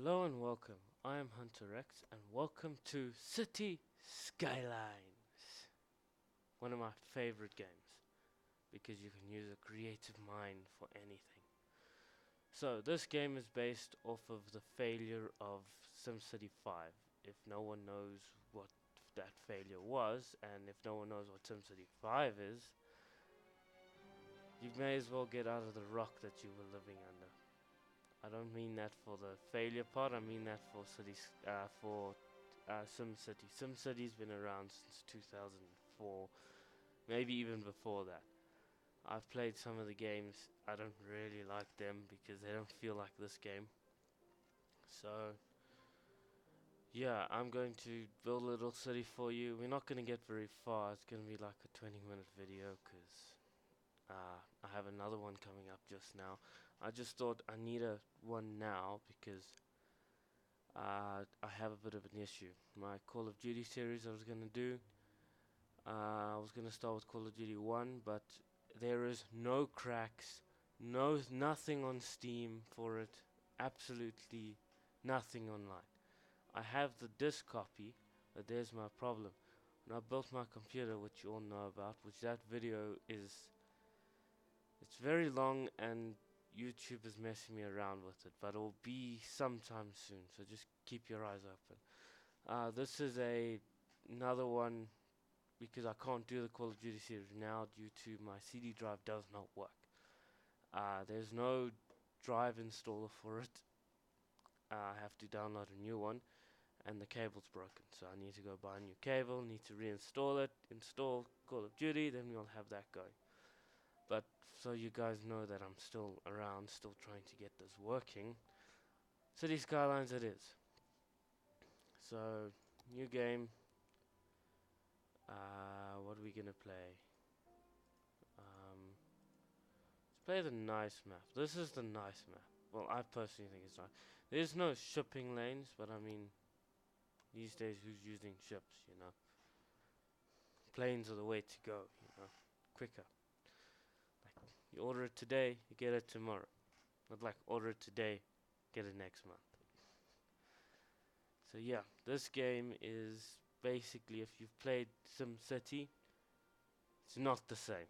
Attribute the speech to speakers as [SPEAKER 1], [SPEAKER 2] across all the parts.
[SPEAKER 1] Hello and welcome. I am Hunter X and welcome to City Skylines. One of my favorite games because you can use a creative mind for anything. So this game is based off of the failure of SimCity 5. If no one knows what that failure was and if no one knows what SimCity 5 is, you may as well get out of the rock that you were living under. I don't mean that for the failure part. I mean that for SimCity. SimCity's been around since 2004, maybe even before that. I've played some of the games. I don't really like them because they don't feel like this game. So, yeah, I'm going to build a little city for you. We're not going to get very far. It's going to be like a 20-minute video because I have another one coming up just now. I just thought I need a one now because I have a bit of an issue. My Call of Duty series I was going to do, I was going to start with Call of Duty 1, but there is no cracks, nothing on Steam for it, absolutely nothing online. I have the disc copy, but there's my problem. When I built my computer, which you all know about, which that video is, it's very long and YouTube is messing me around with it, but it'll be sometime soon, so just keep your eyes open. This is another one because I can't do the Call of Duty series now due to my CD drive does not work. There's no drive installer for it. I have to download a new one, and the cable's broken, so I need to go buy a new cable, need to reinstall it, install Call of Duty, then we'll have that going. But so you guys know that I'm still around, still trying to get this working. City Skylines it is. So, new game. What are we gonna play? Let's play the nice map. This is the nice map. Well, I personally think it's nice. There's no shipping lanes, but I mean, these days who's using ships, you know? Planes are the way to go, you know? Quicker. Like, you order it today, you get it tomorrow. Not like order it today, get it next month. So yeah, this game is basically, if you've played SimCity, it's not the same.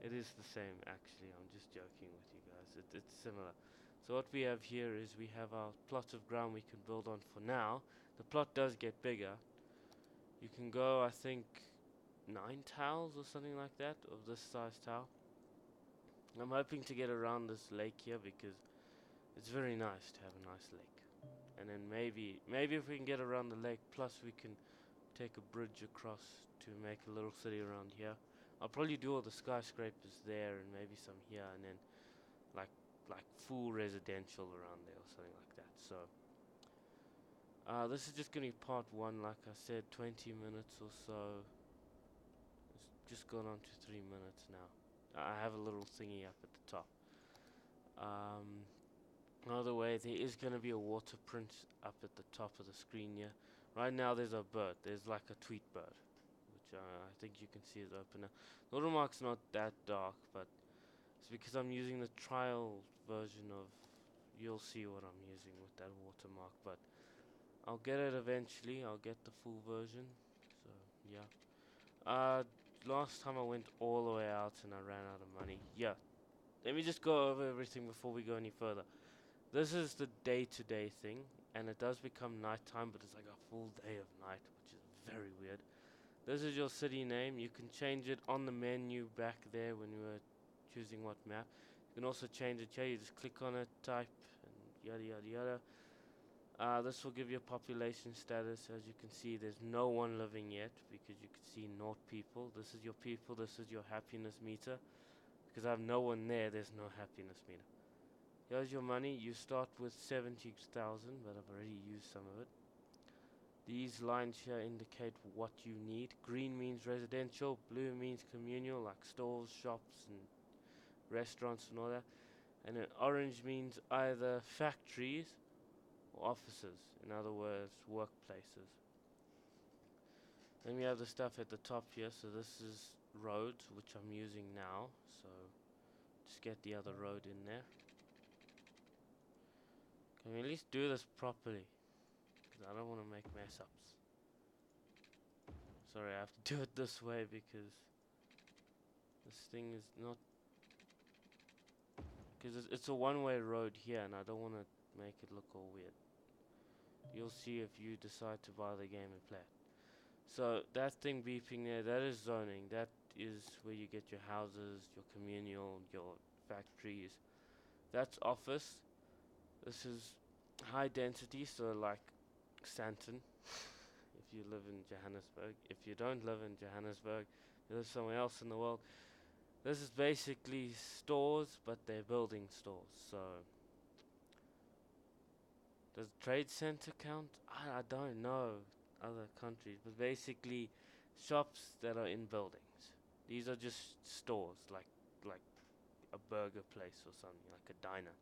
[SPEAKER 1] It is the same actually, I'm just joking with you guys, it's similar. So what we have here is we have our plot of ground we can build on for now. The plot does get bigger. You can go, I think, 9 tiles or something like that, of this size tile. I'm hoping to get around this lake here because it's very nice to have a nice lake. And then maybe if we can get around the lake, plus we can take a bridge across to make a little city around here. I'll probably do all the skyscrapers there and maybe some here, and then like full residential around there or something like that. So this is just gonna be part one, like I said, 20 minutes or so. It's just gone on to 3 minutes now. I have a little thingy up at the top. Another way, there is going to be a water print up at the top of the screen here. Right now there's a bird, there's like a tweet bird, which I think you can see is open now. The watermark's not that dark, but it's because I'm using the trial version of, you'll see what I'm using with that watermark, but I'll get it eventually, I'll get the full version, so yeah. Last time I went all the way out and I ran out of money. Yeah, let me just go over everything before we go any further. This is the day-to-day thing, and it does become nighttime, but it's like a full day of night, which is very weird. This is your city name. You can change it on the menu back there when you were choosing what map. You can also change it here. You just click on it, type, and yada yada yada. This will give you a population status. As you can see, there's no one living yet because you can see naught people. This is your people. This is your happiness meter. Because I have no one there, there's no happiness meter. Here's your money. You start with 70,000, but I've already used some of it. These lines here indicate what you need. Green means residential, blue means communal, like stores, shops, and restaurants and all that. And then orange means either factories or offices, in other words, workplaces. Then we have the stuff at the top here. So this is roads, which I'm using now. So just get the other road in there. Can we at least do this properly? Because I don't want to make mess ups. Sorry, I have to do it this way because this thing is not... Because it's a one-way road here and I don't want to make it look all weird. You'll see if you decide to buy the game and play it. So that thing beeping there, that is zoning. That is where you get your houses, your communal, your factories. That's office. This is high density, so like Stanton, if you live in Johannesburg. If you don't live in Johannesburg, you live somewhere else in the world. This is basically stores, but they're building stores. So does trade center count? I don't know other countries, but basically shops that are in buildings. These are just stores, like a burger place or something, like a diner.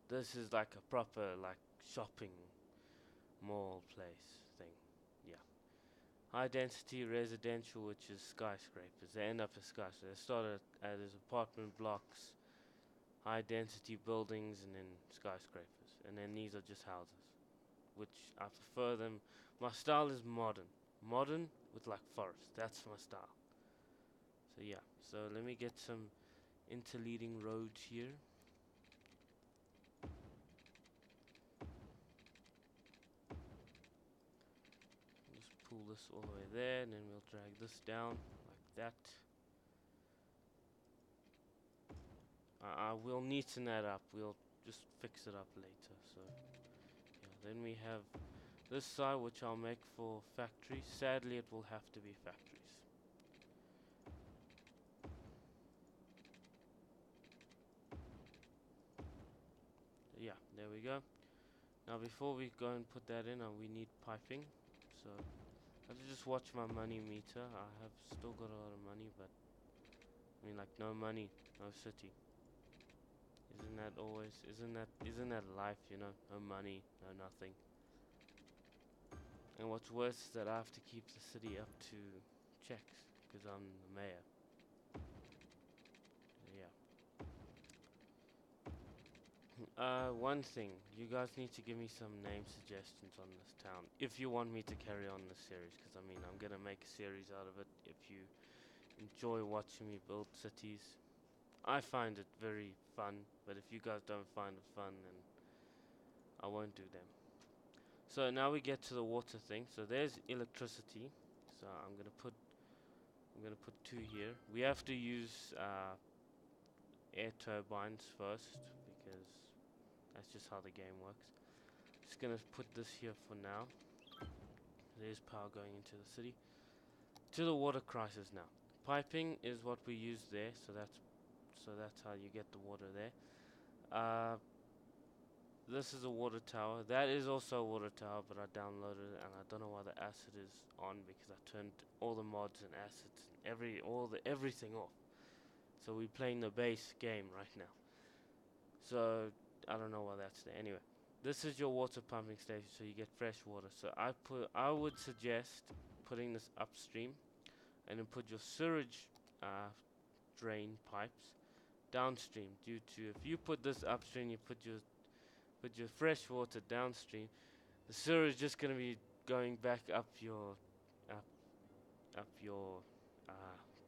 [SPEAKER 1] This is like a proper like shopping mall place thing. Yeah. High density residential, which is skyscrapers. They end up as skyscrapers. They start as apartment blocks, high density buildings, and then skyscrapers. And then these are just houses, which I prefer them. My style is modern. Modern with like forest. That's my style. So yeah. So let me get some interleading roads here. Just pull this all the way there, and then we'll drag this down like that. I will neaten that up. We'll just fix it up later. So yeah, then we have this side, which I'll make for factories. Sadly, it will have to be factories. Yeah, there we go. Now before we go and put that in, we need piping. So I have to just watch my money meter. I have still got a lot of money, but I mean, like, no money, no city. Isn't that always? Isn't that life? You know, no money, no nothing. And what's worse is that I have to keep the city up to checks because I'm the mayor. Yeah. One thing, you guys need to give me some name suggestions on this town if you want me to carry on the series. Because I mean, I'm gonna make a series out of it. If you enjoy watching me build cities, I find it very fun. But if you guys don't find it fun, then I won't do them. So now we get to the water thing. So there's electricity. So I'm gonna put two here. We have to use air turbines first because that's just how the game works. Just gonna put this here for now. There's power going into the city. To the water crisis now. Piping is what we use there, so that's how you get the water there. This is a water tower. That is also a water tower, but I downloaded it and I don't know why the acid is on because I turned all the mods and assets and everything off. So we're playing the base game right now. So I don't know why that's there. Anyway, this is your water pumping station, so you get fresh water. So I would suggest putting this upstream, and then put your sewage drain pipes downstream. Due to if you put this upstream, you put your fresh water downstream, the sewer is just gonna be going back up your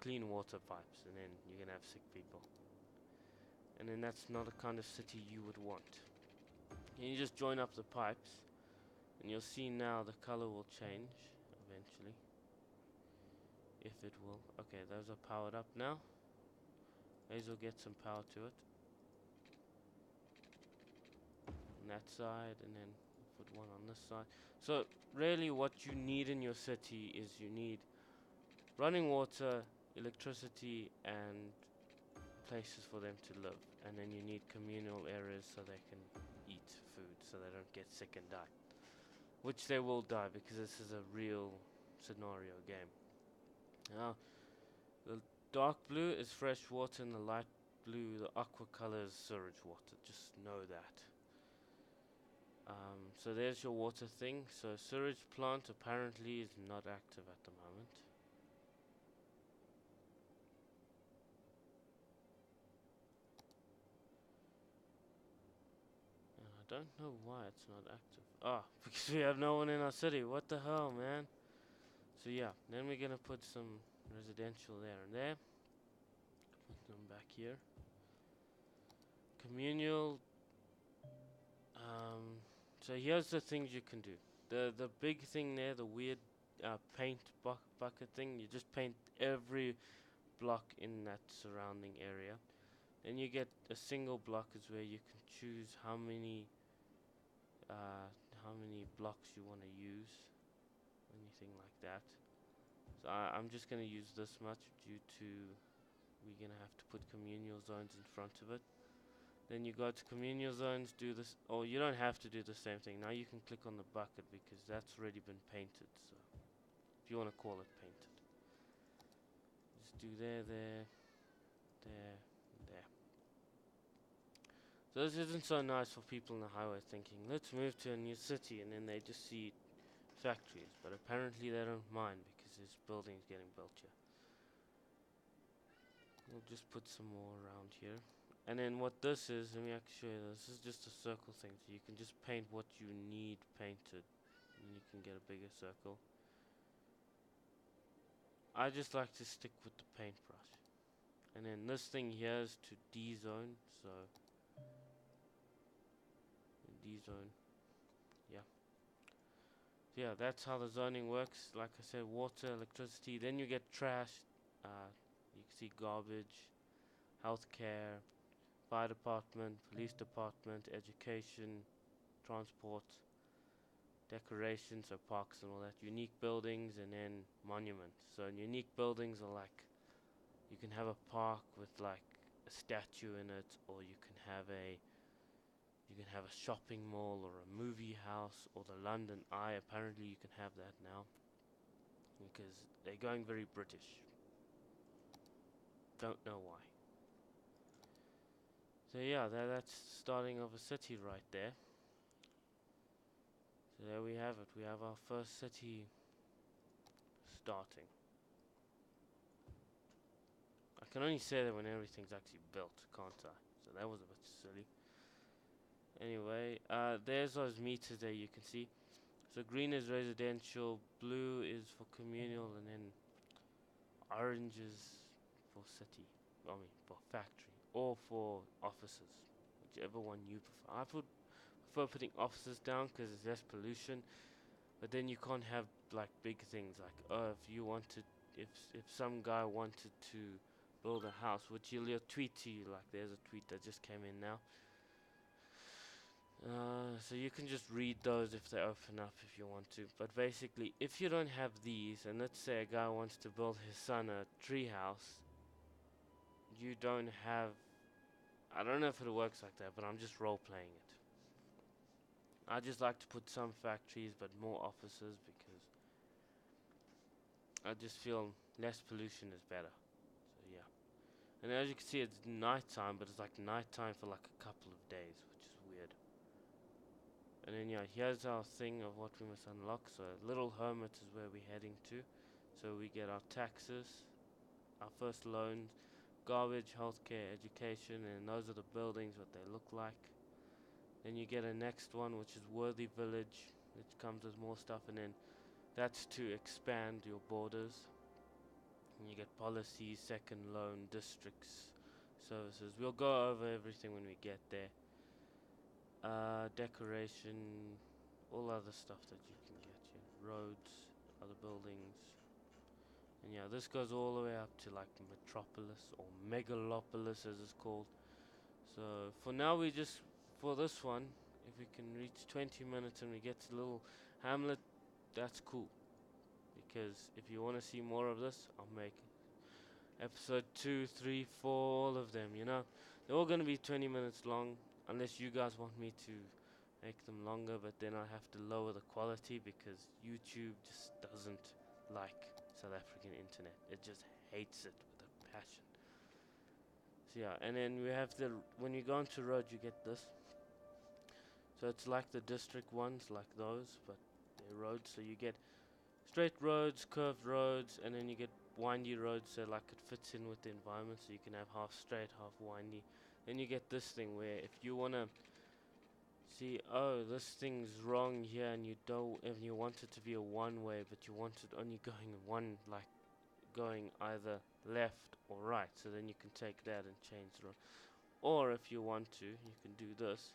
[SPEAKER 1] clean water pipes, and then you're gonna have sick people. And then that's not a kind of city you would want. And you just join up the pipes, and you'll see now the color will change eventually. If it will. Okay, those are powered up now. These will get some power to it. On that side, and then put one on this side. So really what you need in your city is you need running water, electricity, and places for them to live. And then you need communal areas so they can eat food, so they don't get sick and die. Which they will die because this is a real scenario game. Now, the dark blue is fresh water and the light blue, the aqua color is sewage water. Just know that. So there's your water thing. So sewage plant apparently is not active at the moment. And I don't know why it's not active. Ah, because we have no one in our city. What the hell, man? So yeah, then we're gonna put some residential there and there. Put them back here. Communal. So here's the things you can do. The big thing there, the weird paint bucket thing. You just paint every block in that surrounding area. Then you get a single block is where you can choose how many blocks you want to use, anything like that. So I'm just gonna use this much due to we're gonna have to put communal zones in front of it. Then you go to communal zones, do this, or you don't have to do the same thing. Now you can click on the bucket because that's already been painted. So if you want to call it painted, just do there, there, there, there. So this isn't so nice for people in the highway thinking, let's move to a new city, and then they just see factories. But apparently they don't mind because there's buildings getting built here. We'll just put some more around here. And then what this is, let me actually show you this. This is just a circle thing, so you can just paint what you need painted, and you can get a bigger circle. I just like to stick with the paintbrush. And then this thing here is to D-zone, so D-zone, yeah. So yeah, that's how the zoning works. Like I said, water, electricity, then you get trash, you can see garbage, healthcare, fire department, police department, education, transport, decorations, so parks and all that, unique buildings, and then monuments. So unique buildings are like, you can have a park with like a statue in it, or you can have a shopping mall or a movie house, or the London Eye. Apparently you can have that now because they're going very British. Don't know why. So yeah, that's starting of a city right there. So there we have it. We have our first city starting. I can only say that when everything's actually built, can't I? So that was a bit silly. Anyway, there's those meters there you can see. So green is residential, blue is for communal, and then orange is for city. I mean, for factory or for offices, whichever one you prefer. I prefer putting offices down because there's less pollution. But then you can't have like big things like, if some guy wanted to build a house, which he'll tweet to you. Like there's a tweet that just came in now. So you can just read those if they open up if you want to. But basically, if you don't have these, and let's say a guy wants to build his son a tree house, you don't have. I don't know if it works like that, but I'm just role playing it. I just like to put some factories but more offices because I just feel less pollution is better. So yeah. And as you can see, it's nighttime, but it's like nighttime for like a couple of days, which is weird. And then yeah, here's our thing of what we must unlock. So Little Hermit is where we're heading to. So we get our taxes, our first loans, garbage, healthcare, education, and those are the buildings, what they look like. Then you get a next one, which is Worthy Village, which comes with more stuff, and then that's to expand your borders. And you get policies, second loan, districts, services. We'll go over everything when we get there. Decoration, all other stuff that you can get here. Roads, other buildings. And yeah, this goes all the way up to like Metropolis or Megalopolis as it's called. So for now for this one, if we can reach 20 minutes and we get to a little hamlet, that's cool. Because if you want to see more of this, I'll make episode 2, 3, 4, all of them, you know. They're all going to be 20 minutes long, unless you guys want me to make them longer, but then I have to lower the quality because YouTube just doesn't like South African internet. It just hates it with a passion. So yeah, and then we have when you go onto road, you get this. So it's like the district ones, like those, but they're roads. So you get straight roads, curved roads, and then you get windy roads, so like it fits in with the environment, so you can have half straight, half windy. Then you get this thing where if you want to see, oh, this thing's wrong here, and you want it to be a one way, but you want it only going one, like going either left or right. So then you can take that and change the road. Or if you want to, you can do this,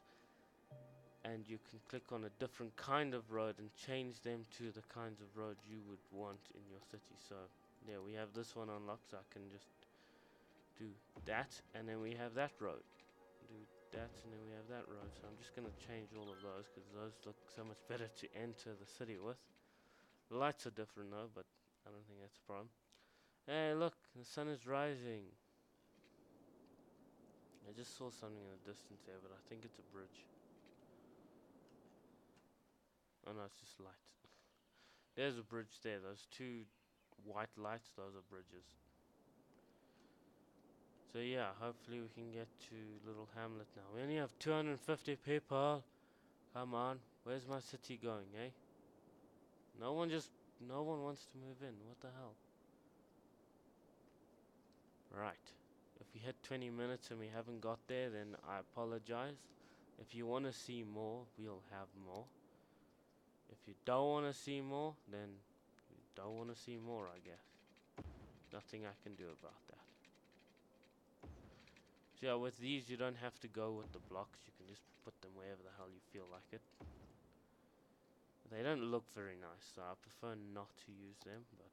[SPEAKER 1] and you can click on a different kind of road and change them to the kinds of road you would want in your city. So there we have this one unlocked, so I can just do that, and then we have that road. Do that, and then we have that road. So I'm just going to change all of those because those look so much better to enter the city with. The lights are different though, but I don't think that's a problem. Hey, look, the sun is rising. I just saw something in the distance there, but I think it's a bridge. Oh no, it's just light. There's a bridge there. Those two white lights, those are bridges. So yeah, hopefully we can get to Little Hamlet now. We only have 250 people. Come on, where's my city going, eh? No one wants to move in. What the hell? Right. If we hit 20 minutes and we haven't got there, then I apologize. If you want to see more, we'll have more. If you don't want to see more, then you don't want to see more, I guess. Nothing I can do about that. So yeah, with these you don't have to go with the blocks. You can just put them wherever the hell you feel like it. They don't look very nice, so I prefer not to use them, but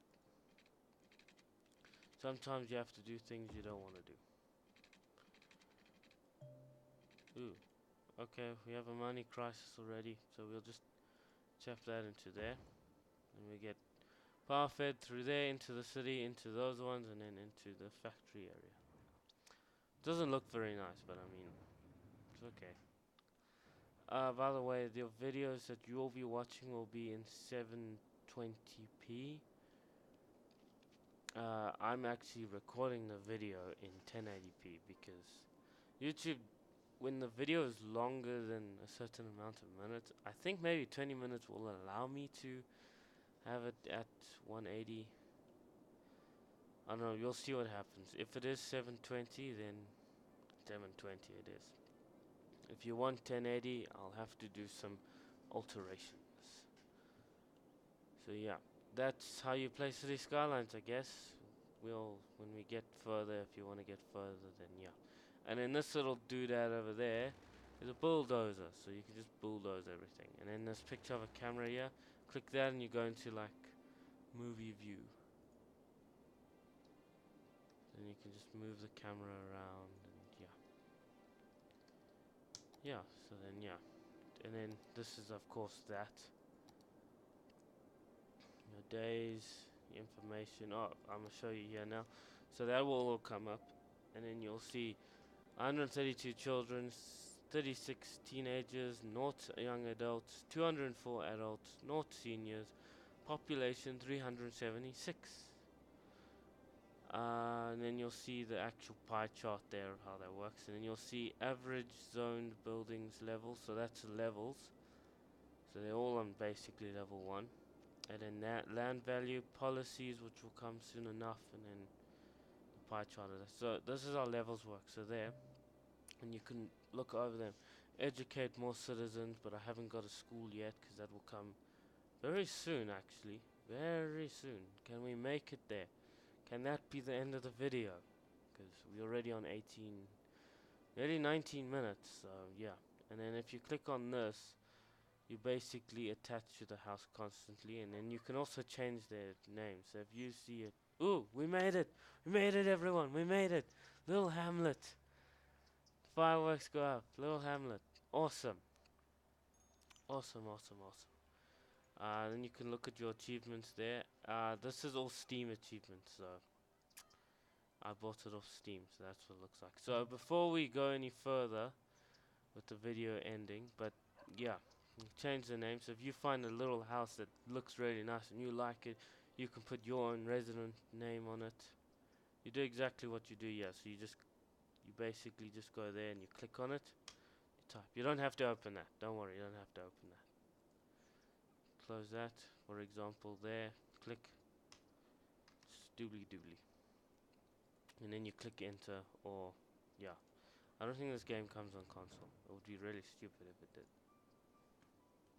[SPEAKER 1] sometimes you have to do things you don't want to do. Ooh. Okay, we have a money crisis already, so we'll just chop that into there. And we get power fed through there, into the city, into those ones, and then into the factory area. Doesn't look very nice, but I mean, it's okay. By the way, the videos that you will be watching will be in 720p. I'm actually recording the video in 1080p because YouTube, when the video is longer than a certain amount of minutes, I think maybe 20 minutes will allow me to have it at 180. I don't know, you'll see what happens. If it is 720, then 720 it is. If you want 1080, I'll have to do some alterations. So yeah, that's how you play City Skylines, I guess. When we get further, if you want to get further, then yeah. And then this little doodad over there is a bulldozer, so you can just bulldoze everything. And then this picture of a camera here, click that and you go into like movie view. Then you can just move the camera around, and yeah, so then yeah. And then this is of course that. Your days, information. Oh, I'm gonna show you here now. So that will all come up, and then you'll see 132 children, 36 teenagers, 0 young adults, 204 adults, 0 seniors, population 376. And then you'll see the actual pie chart there of how that works, and then you'll see average zoned buildings level, so that's levels, so they're all on basically level 1. And then that land value policies, which will come soon enough, and then the pie chart of that. So this is how levels work. So there, and you can look over them. Educate more citizens, but I haven't got a school yet because that will come very soon, actually. Very soon. Can we make it there? Can that be the end of the video? Because we're already on 19 minutes. So yeah. And then if you click on this, you basically attach to the house constantly, and then you can also change their name. So if you see it, ooh, we made it! We made it, everyone! We made it! Little Hamlet! Fireworks go up. Little Hamlet. Awesome. Awesome, awesome, awesome. Then you can look at your achievements there. This is all Steam achievements, so I bought it off Steam, so that's what it looks like. So before we go any further with the video ending, but yeah. Change the name, so if you find a little house that looks really nice and you like it, you can put your own resident name on it. You do exactly what you do here, so you basically just go there and you click on it, you type. You don't have to open that, don't worry, you don't have to open that. Close that, for example there, click, doobly doobly. And then you click enter, or yeah. I don't think this game comes on console. It would be really stupid if it did.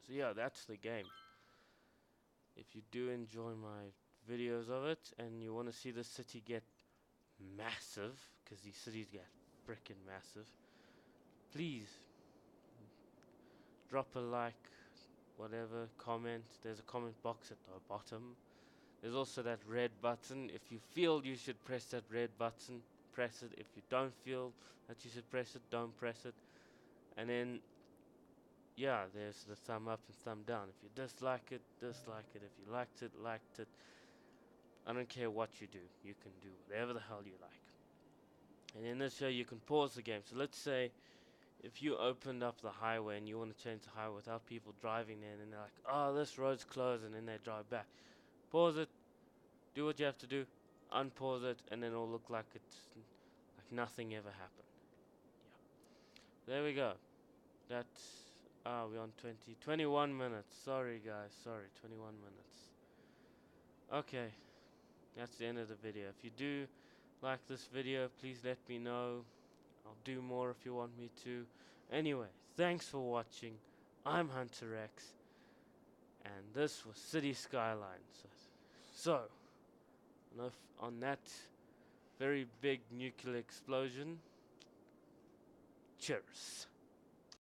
[SPEAKER 1] So yeah, that's the game. If you do enjoy my videos of it and you want to see the city get massive, because these cities get freaking massive, please drop a like, whatever, comment. There's a comment box at the bottom. There's also that red button. If you feel you should press that red button, press it. If you don't feel that you should press it, don't press it. And then, yeah, there's the thumb up and thumb down. If you dislike it, dislike it. If you liked it, liked it. I don't care what you do. You can do whatever the hell you like. And in this show, you can pause the game. So let's say if you opened up the highway and you want to change the highway without people driving there, and they're like, oh, this road's closed, and then they drive back. Pause it, do what you have to do, unpause it, and then it'll look like it's like nothing ever happened. Yeah. There we go. That's we're on 21 minutes. Sorry guys, sorry, 21 minutes. Okay, that's the end of the video. If you do like this video, please let me know. I'll do more if you want me to. Anyway, thanks for watching. I'm Hunter X, and this was City Skylines. So, on that very big nuclear explosion, cheers.